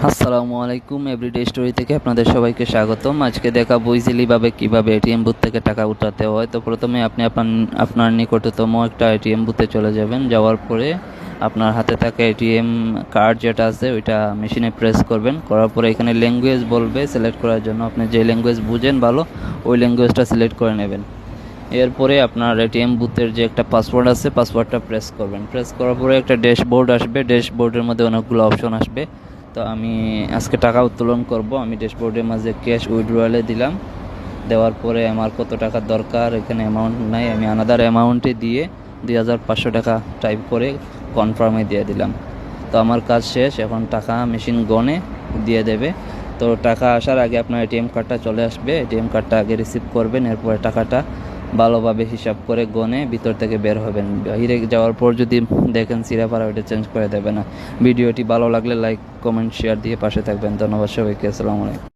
আসসালামু আলাইকুম, everyday story থেকে আপনাদের সবাইকে স্বাগতম। আজকে দেখাবো ইজিলিভাবে কীভাবে এটিএম বুথ থেকে টাকা উঠাতে হয়। তো প্রথমে আপনি আপনার নিকটতম একটা এটিএম বুথে চলে যাবেন। যাওয়ার পরে আপনার হাতে থাকা এটিএম কার্ড যেটা আছে ওইটা মেশিনে প্রেস করবেন। করার পরে এখানে ল্যাঙ্গুয়েজ বলবে সিলেক্ট করার জন্য। আপনি যে ল্যাঙ্গুয়েজ বুঝেন ভালো ওই ল্যাঙ্গুয়েজটা সিলেক্ট করে নেবেন। এরপরে আপনার এটিএম বুথের যে একটা পাসওয়ার্ড আছে পাসওয়ার্ডটা প্রেস করবেন। প্রেস করার পরে একটা ড্যাশবোর্ড আসবে। ড্যাশবোর্ডের মধ্যে অনেকগুলো অপশন আসবে। তো আমি আজকে টাকা উত্তোলন করব। আমি ড্যাশবোর্ডের মাঝে ক্যাশ উইথড্রয়ালে দিলাম। দেওয়ার পরে আমার কত টাকা দরকার এখানে অ্যামাউন্ট নাই, আমি আনাদার অ্যামাউন্টে দিয়ে 2500 টাকা টাইপ করে কনফার্মে দিয়ে দিলাম। তো আমার কাজ শেষ। এখন টাকা মেশিন গনে দিয়ে দেবে। তো টাকা আসার আগে আপনার এটিএম কার্ডটা চলে আসবে। এটিএম কার্ডটা আগে রিসিভ করবেন, এরপরে টাকাটা ভালোভাবে হিসাব করে গনে ভিতর থেকে বের হবেন। বাইরে যাওয়ার পর যদি দেখেন সিরাপাড়া, ওইটা চেঞ্জ করে দেবে না। ভিডিওটি ভালো লাগলে লাইক কমেন্ট শেয়ার দিয়ে পাশে থাকবেন। ধন্যবাদ সবাইকে। আসসালামু আলাইকুম।